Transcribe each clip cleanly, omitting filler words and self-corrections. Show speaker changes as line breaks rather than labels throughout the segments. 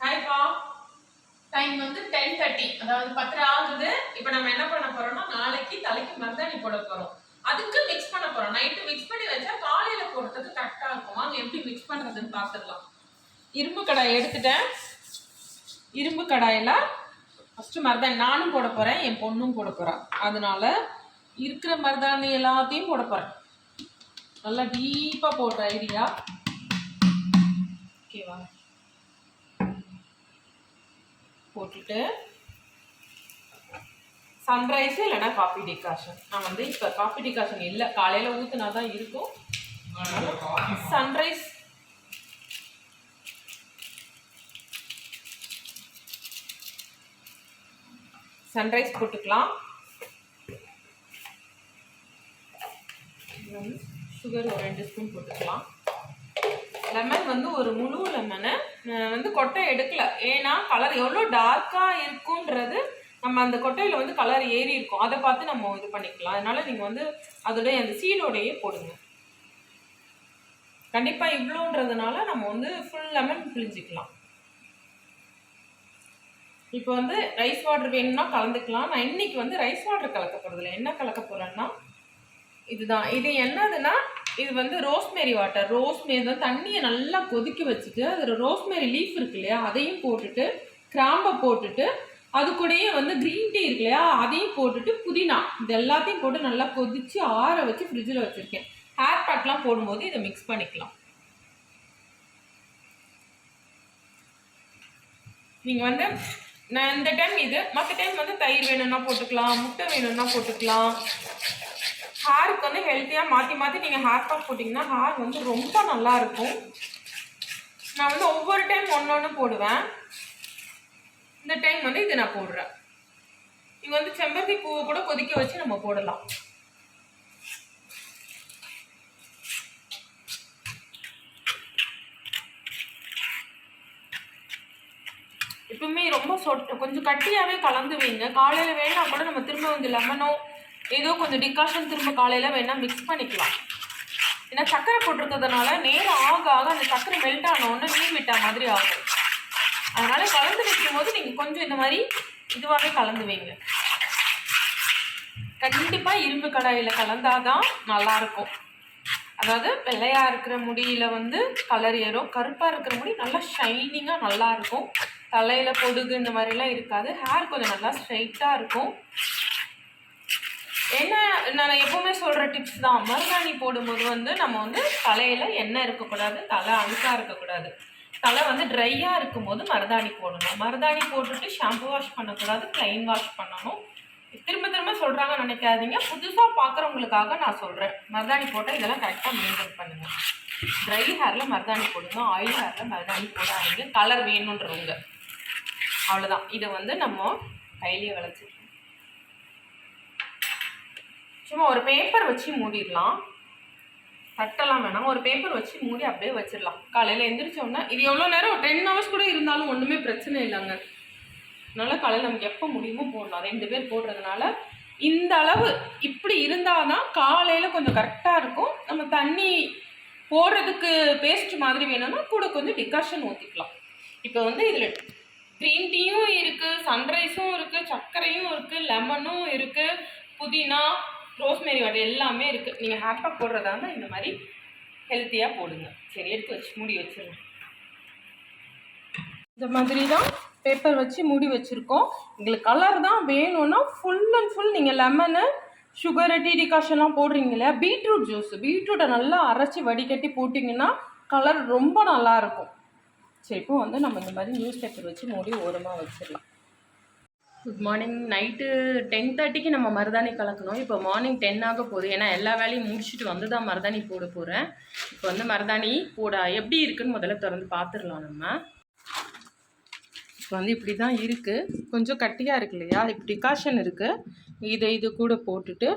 ஹாய்ப்பா, time வந்து 10:30, அதாவது 10 ஆகுது. இப்போ நம்ம என்ன பண்ண போறோம்னா, நாளைக்கு தலைக்கு மருதாணி போட போறோம். அதுக்கு மிக்ஸ் பண்ண போறோம். நைட்டு மிக்ஸ் பண்ணி வச்சா காலையில போடுறதுக்கு கரெக்டா இருக்கும். வாங்க எப்படி மிக்ஸ் பண்றதுன்னு பார்த்துடலாம். இரும்பு கடாய் எடுத்துட்டேன். இரும்பு கடாயில ஃபர்ஸ்ட் மருதாணி நானும் போட போறேன், என் பொண்ணும் போட போறா. அதனால இருக்கிற மருதாணி எல்லாத்தையும் போட போறேன். நல்லா டீப்பா போடுற ஐடியா. ஓகேவா? போட்டுட்டு சன்ரைஸ் இல்லைன்னா காஃபி டிகாஷன். நான் வந்து இப்போ காஃபி டிகாஷன் இல்லை, காலையில் ஊற்றுனா தான் இருக்கும். சன்ரைஸ் சன்ரைஸ் போட்டுக்கலாம். சுகர் ஒரு 2 ஸ்பூன் போட்டுக்கலாம். லெமன் வந்து ஒரு முழு லெமனை வந்து கொட்டை எடுக்கல, ஏன்னா கலர் எவ்வளோ டார்க்காக இருக்குன்றது நம்ம அந்த கொட்டையில் வந்து கலர் ஏறி இருக்கும், அதை பார்த்து நம்ம இது பண்ணிக்கலாம். அதனால நீங்கள் வந்து அதோடைய அந்த சீடோடையே போடுங்க. கண்டிப்பாக இவ்வளோன்றதுனால நம்ம வந்து ஃபுல் லெமன் பிழிஞ்சிக்கலாம். இப்போ வந்து ரைஸ் வாட்டர் வேணும்னா கலந்துக்கலாம். நான் இன்னைக்கு வந்து ரைஸ் வாட்டர் கலக்க போகிறதில்ல. என்ன கலக்க போகிறேன்னா இதுதான். இது என்னதுன்னா, இது வந்து ரோஸ்மேரி வாட்டர். ரோஸ்மேரி தான் தண்ணியை நல்லா கொதிக்க வச்சுட்டு அதில் ரோஸ்மேரி லீஃப் இருக்கு இல்லையா, அதையும் போட்டுட்டு கிராம்பை போட்டுட்டு அது கூடயே வந்து க்ரீன் டீ இருக்கு இல்லையா, அதையும் போட்டுட்டு புதினா, இது எல்லாத்தையும் போட்டு நல்லா கொதித்து ஆற வச்சு ஃப்ரிட்ஜில் வச்சுருக்கேன். ஹேர் பேக்லாம் போடும்போது இதை மிக்ஸ் பண்ணிக்கலாம். நீங்கள் வந்து நான் இந்த டைம் இது, மற்ற டைம் வந்து தயிர் வேணும்னா போட்டுக்கலாம், முட்டை வேணும்னா போட்டுக்கலாம். ஹேருக்கு வந்து ஹெல்த்தியாக மாற்றி மாற்றி நீங்கள் ஹேர் பேக் போட்டிங்கன்னா ஹேர் வந்து ரொம்ப நல்லாயிருக்கும். நான் வந்து ஒவ்வொரு டைம் ஒன்று போடுவேன். இந்த டைம் வந்து இது நான் போடுறேன். இங்கே வந்து செம்பருத்தி பூவை கூட கொதிக்க வச்சு நம்ம போடலாம். எப்பவுமே ரொம்ப கொஞ்சம் கட்டியாகவே கலந்து வைங்க. காலையில் வேணா கூட நம்ம திரும்ப வந்து லெமனோ ஏதோ கொஞ்சம் டிகாஷன் திரும்ப காலையில் வேணால் மிக்ஸ் பண்ணிக்கலாம். ஏன்னா சர்க்கரை போட்டிருக்கிறதுனால நேரம் ஆக ஆக அந்த சர்க்கரை மெல்ட் ஆனோன்னு நீர் விட்டா மாதிரி ஆகும். அதனால் கலந்து வைக்கும் போது நீங்கள் கொஞ்சம் இந்த மாதிரி இதுவாகவே கலந்து வைங்க. கண்டிப்பாக இரும்பு கடாயில் கலந்தாதான் நல்லாயிருக்கும். அதாவது வெள்ளையாக இருக்கிற முடியில் வந்து கலர் ஏறும், கருப்பாக இருக்கிற முடி நல்லா ஷைனிங்காக நல்லாயிருக்கும். தலையில் பொடுகு இந்த மாதிரிலாம் இருக்காது, ஹேர் கொஞ்சம் நல்லா ஸ்ட்ரைட்டாக இருக்கும். என்ன நான் எப்பவுமே சொல்கிற டிப்ஸ் தான், மருதாணி போடும்போது வந்து நம்ம வந்து தலையில் எண்ணெய் இருக்கக்கூடாது, தலை அழுக்காக இருக்கக்கூடாது. தலை வந்து ட்ரையாக இருக்கும்போது மருதாணி போடணும். மருதாணி போட்டுட்டு ஷாம்பு வாஷ் பண்ணக்கூடாது, ப்ளைன் வாஷ் பண்ணணும். திரும்ப திரும்ப சொல்கிறாங்க நினைக்காதீங்க, புதுசாக பார்க்குறவங்களுக்காக நான் சொல்கிறேன். மருதாணி போட்டால் இதெல்லாம் கரெக்டாக மெயின்டைன் பண்ணுங்கள். ட்ரை ஹேரில் மருதாணி போடுங்க, ஆயில் ஹேரில் மருதாணி போடாதீங்க. கலர் வேணுன்றவங்க அவ்வளோதான். இதை வந்து நம்ம கையிலேயே விளைச்சிக்கலாம். சும்மா ஒரு பேப்பர் வச்சு மூடிடலாம். தட்டெல்லாம் வேணாம், ஒரு பேப்பர் வச்சு மூடி அப்படியே வச்சிடலாம். காலையில் எந்திரிச்சோன்னா இது எவ்வளோ நேரம் 10 hours கூட இருந்தாலும் ஒன்றுமே பிரச்சனை இல்லைங்க. அதனால் காலையில் நமக்கு எப்போ முடியுமோ போடலாம். 2 பேர் போடுறதுனால இந்த அளவு இப்படி இருந்தால் தான் காலையில் கொஞ்சம் கரெக்டாக இருக்கும். நம்ம தண்ணி போடுறதுக்கு பேஸ்ட் மாதிரி வேணும்னா கூட கொஞ்சம் டிகாஷன் ஊற்றிக்கலாம். இப்போ வந்து இதில் க்ரீன் டீயும் இருக்குது, சன்ரைஸும் இருக்குது, சர்க்கரையும் இருக்குது, லெமனும் இருக்குது, புதினா, ரோஸ்மேரி வாட்டர் எல்லாமே இருக்குது. நீங்கள் ஹேர் பேக் போடுறதா இருந்தால் இந்த மாதிரி ஹெல்த்தியாக போடுங்க. சரி, எடுத்து வச்சு மூடி வச்சிடலாம். இந்த மாதிரி தான் பேப்பர் வச்சு மூடி வச்சுருக்கோம். உங்களுக்கு கலர் தான் வேணும்னா ஃபுல் அண்ட் ஃபுல் நீங்கள் லெமனு, சுகரு, டீ டிகாஷன்லாம் போடுறீங்க இல்லையா, பீட்ரூட் ஜூஸ், பீட்ரூட்டை நல்லா அரைச்சி வடிகட்டி போட்டிங்கன்னா கலர் ரொம்ப நல்லாயிருக்கும். சரி, இப்போ வந்து நம்ம இந்த மாதிரி நியூஸ் பேப்பர் வச்சு மூடி ஓரமாக வச்சிடலாம். Good morning. நைட்டு 10:30க்கு நம்ம மருதாணி கலக்கணும். இப்போ மார்னிங் 10 ஆக போகுது. ஏன்னா எல்லா வேலையும் முடிச்சுட்டு வந்து தான் மருதாணி போட போகிறேன். இப்போ வந்து மருதாணி போட எப்படி இருக்குன்னு முதல்ல திறந்து பார்த்துடலாம். நம்ம இப்போ வந்து இப்படி தான் இருக்குது, கொஞ்சம் கட்டியாக இருக்கு இல்லையா, இப்போ டிகாஷன் இருக்குது. இது கூட போட்டுட்டு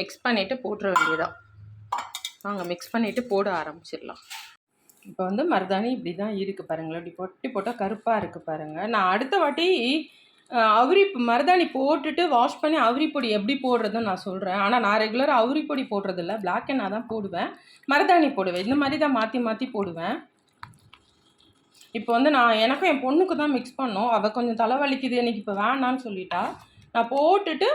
மிக்ஸ் பண்ணிவிட்டு போட்டுற வேண்டியதான். வாங்க மிக்ஸ் பண்ணிவிட்டு போட ஆரம்பிச்சிடலாம். இப்போ வந்து மருதாணி இப்படி தான் இருக்குது பாருங்களேன். இப்படி போட்டால் கருப்பாக இருக்குது பாருங்கள். நான் அடுத்த வாட்டி அவுரி மருதாணி போட்டுட்டு வாஷ் பண்ணி அவுரி பொடி எப்படி போடுறதுன்னு நான் சொல்கிறேன். ஆனால் நான் ரெகுலராக அவுரி பொடி போடுறதில்ல, பிளாக் ஹென்னா தான் போடுவேன், மருதாணி போடுவேன். இந்த மாதிரி தான் மாற்றி மாற்றி போடுவேன். இப்போ வந்து நான் எனக்கும் என் பொண்ணுக்கு தான் மிக்ஸ் பண்ணோம். அவள் கொஞ்சம் தலைவலிக்குது எனக்கு இப்போ வேணான்னு சொல்லிட்டா. நான் போட்டுட்டு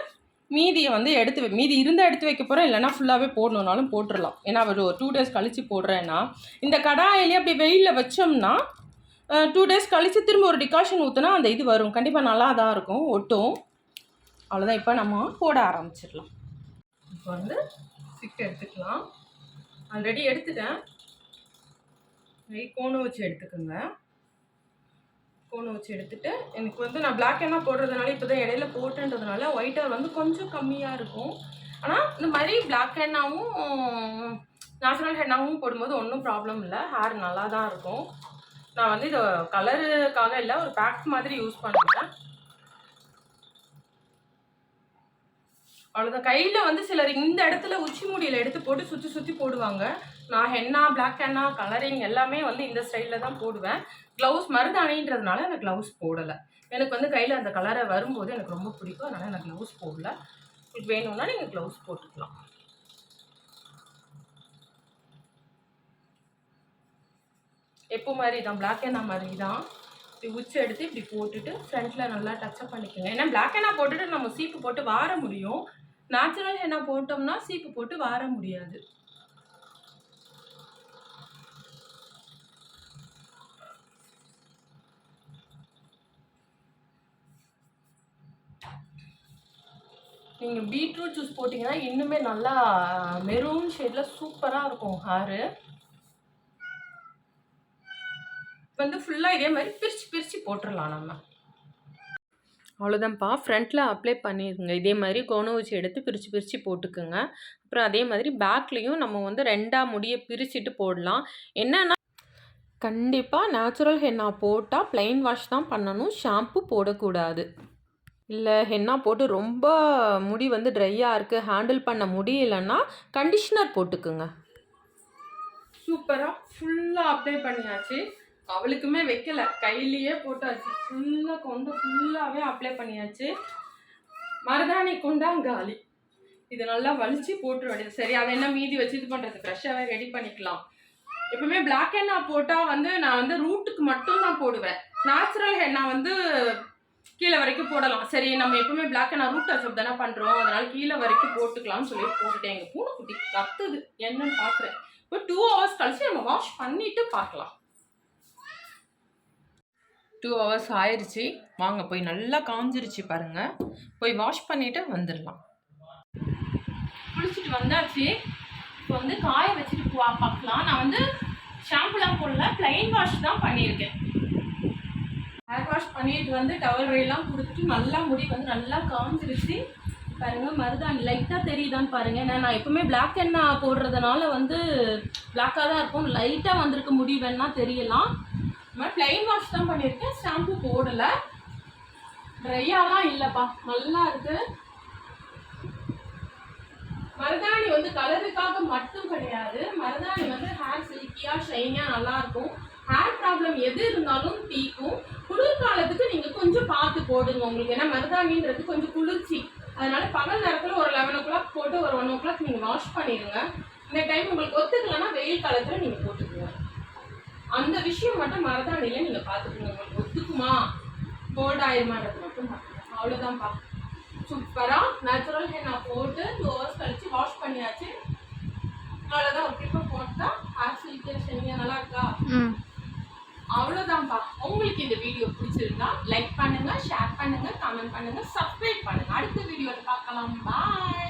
மீதியை வந்து மீதி இருந்தால் எடுத்து வைக்க போகிறேன், இல்லைனா ஃபுல்லாகவே போடணுன்னாலும் போட்டுடலாம். ஏன்னா அவர் ஒரு 2 டேஸ் கழித்து போடுறேன்னா இந்த கடாயிலே அப்படி வெயிலில் வச்சோம்னா 2 டேஸ் கழித்து திரும்ப ஒரு டிகாஷன் ஊற்றினா அந்த இது வரும். கண்டிப்பாக நல்லா தான் இருக்கும், ஒட்டும். அவ்வளோதான். இப்போ நம்ம போட ஆரம்பிச்சிடலாம். இப்போ வந்து ஸ்டிக் எடுத்துக்கலாம். ஆல்ரெடி எடுத்துட்டேன். கோணம் வச்சு எடுத்துக்கோங்க. கோணம் வச்சு எடுத்துகிட்டு எனக்கு வந்து நான் பிளாக் ஹென்னா போடுறதுனால இப்போ தான் இடையில போட்டுன்றதுனால ஒயிட் ஹேர் வந்து கொஞ்சம் கம்மியாக இருக்கும். ஆனால் இந்த மாதிரி பிளாக் ஹென்னாவும் நேச்சுரல் ஹென்னாவும் போடும்போது ஒன்றும் ப்ராப்ளம் இல்லை, ஹேர் நல்லா தான் இருக்கும். நான் வந்து இதை கலருக்காக இல்லை, ஒரு பேக் மாதிரி யூஸ் பண்ணுவேன். அவ்வளோதான். கையில் வந்து சிலர் இந்த இடத்துல உச்சி முடியில் எடுத்து போட்டு சுற்றி சுற்றி போடுவாங்க. நான் ஹென்னா, பிளாக் ஹென்னா, கலரிங் எல்லாமே வந்து இந்த ஸ்டைலில் தான் போடுவேன். க்ளவுஸ் மருதாணின்றதுனால எனக்கு க்ளவுஸ் போடலை. எனக்கு வந்து கையில் அந்த கலரை வரும்போது எனக்கு ரொம்ப பிடிக்கும், அதனால் எனக்கு க்ளவுஸ் போடல. உங்களுக்கு வேணும்னா நீங்கள் க்ளவுஸ் போட்டுக்கலாம். எப்போ மாதிரி தான், பிளாக் ஹென்னா மாதிரி தான். இப்படி உச்சி எடுத்து இப்படி போட்டுட்டு ஃப்ரண்ட்டில் நல்லா டச்சப் பண்ணிக்கோங்க. ஏன்னா பிளாக் ஹென்னா போட்டுட்டு நம்ம சீப்பு போட்டு வார முடியும், நேச்சுரல் ஹென்னா போட்டோம்னா சீப்பு போட்டு வார முடியாது. நீங்கள் பீட்ரூட் ஜூஸ் போட்டிங்கன்னா இன்னுமே நல்லா மெரூன் ஷேடில் சூப்பராக இருக்கும் ஹேரு. வந்து ஃபுல்லாக இதே மாதிரி பிரித்து பிரித்து போட்டுடலாம் நம்ம. அவ்வளோதான்ப்பா. ஃப்ரண்ட்டில் அப்ளை பண்ணிடுங்க. இதே மாதிரி கோணம் வச்சு எடுத்து பிரித்து பிரித்து போட்டுக்குங்க. அப்புறம் அதே மாதிரி பேக்லேயும் நம்ம வந்து 2ஆக முடியை பிரிச்சுட்டு போடலாம். என்னென்னா கண்டிப்பாக நேச்சுரல் ஹென்னா போட்டால் ப்ளைன் வாஷ் தான் பண்ணணும், ஷாம்பு போடக்கூடாது. இல்லை ஹென்னா போட்டு ரொம்ப முடி வந்து ட்ரையாக இருக்குது, ஹேண்டில் பண்ண முடியலைன்னா கண்டிஷ்னர் போட்டுக்குங்க. சூப்பராக ஃபுல்லாக அப்ளை பண்ணியாச்சு. அவளுக்குமே வைக்கலை, கையிலேயே போட்டாச்சு. ஃபுல்லாகவே அப்ளை பண்ணியாச்சு. மருதாணி கொண்டா காலி. இது நல்லா வலிச்சு போட்டுற வேண்டியது. சரி, அதை என்ன மீதி வச்சு இது பண்ணுறது, ஃப்ரெஷ்ஷாகவே ரெடி பண்ணிக்கலாம். எப்பவுமே பிளாக் ஹென்னா போட்டால் வந்து நான் வந்து ரூட்டுக்கு மட்டும் தான் போடுவேன். நேச்சுரல் ஹென்னா வந்து கீழே வரைக்கும் போடலாம். சரி, நம்ம எப்பவுமே பிளாக் ஹென்னா ரூட் டச்சப் தானே பண்ணுறோம், அதனால கீழே வரைக்கும் போட்டுக்கலாம்னு சொல்லி போட்டுட்டேன். எங்கள் பூனைக்குட்டி கத்துது, என்னன்னு பார்க்குறேன். இப்போ 2 ஹவர்ஸ் கழிச்சு நம்ம வாஷ் பண்ணிட்டு பார்க்கலாம். 2 ஹவர்ஸ் ஆயிடுச்சு. வாங்க போய் நல்லா காஞ்சிருச்சு பாருங்கள், போய் வாஷ் பண்ணிவிட்டு வந்துடலாம். குளிச்சுட்டு வந்தாச்சு. இப்போ வந்து காய வச்சுட்டு பார்க்கலாம். நான் வந்து ஷாம்புலாம் போடல, ப்ளைன் வாஷ் தான் பண்ணியிருக்கேன். ஹேர் வாஷ் பண்ணிட்டு வந்து டவல் ரேலாம் கொடுத்துட்டு நல்லா முடி வந்து நல்லா காஞ்சிருச்சு பாருங்கள். மருதாணி லைட்டாக தெரியுதான்னு பாருங்கள். நான் எப்பவுமே பிளாக் ஹென்னா போடுறதுனால வந்து பிளாக்காக தான் இருக்கும், லைட்டாக வந்திருக்க முடி வேணா தெரியலாம். இந்த மாதிரி ப்ளைன் வாஷ் தான் பண்ணியிருக்கேன், ஷாம்பு போடலை. ட்ரையாலாம் இல்லைப்பா, நல்லா இருக்குது. மருதாணி வந்து கலருக்காக மட்டும் கிடையாது, மருதாணி வந்து ஹேர் சில்கியாக ஷைனியாக நல்லாயிருக்கும். ஹேர் ப்ராப்ளம் எது இருந்தாலும் தீக்கும். குளிர்காலத்துக்கு நீங்கள் கொஞ்சம் பார்த்து போடுங்க உங்களுக்கு, ஏன்னா மருதாணின்றது கொஞ்சம் குளிர்ச்சி. அதனால பகல் நேரத்தில் ஒரு 11 o'clock போட்டு ஒரு 1 o'clock நீங்கள் வாஷ் பண்ணிடுங்க. இந்த டைம் உங்களுக்கு ஒத்துக்கலைன்னா வெயில் காலத்தில் நீங்கள் போட்டுக்குங்க. அந்த விஷயம் மட்டும் மருதாணியில் நீங்கள் பார்த்துக்கோங்க, உங்களுக்கு ஒத்துக்குமா கோல்ட் ஆயிருமான்றது மட்டும் பார்த்துக்கோங்க. அவ்வளோதான்ப்பா. சூப்பராக நேச்சுரல் ஹென்னா போட்டு 2 hours கழிச்சு வாஷ் பண்ணியாச்சு. அவ்வளோதான். ஒரு கிளிப்பை போட்டால் ஹேர் சில்கியாக ஷைனியாக நல்லா இருக்கா? அவ்வளோதான்ப்பா. உங்களுக்கு இந்த வீடியோ பிடிச்சிருந்தா லைக் பண்ணுங்க, ஷேர் பண்ணுங்க, கமெண்ட் பண்ணுங்க, சப்ஸ்கிரைப் பண்ணுங்க. அடுத்த வீடியோவில் பார்க்கலாம். பாய்.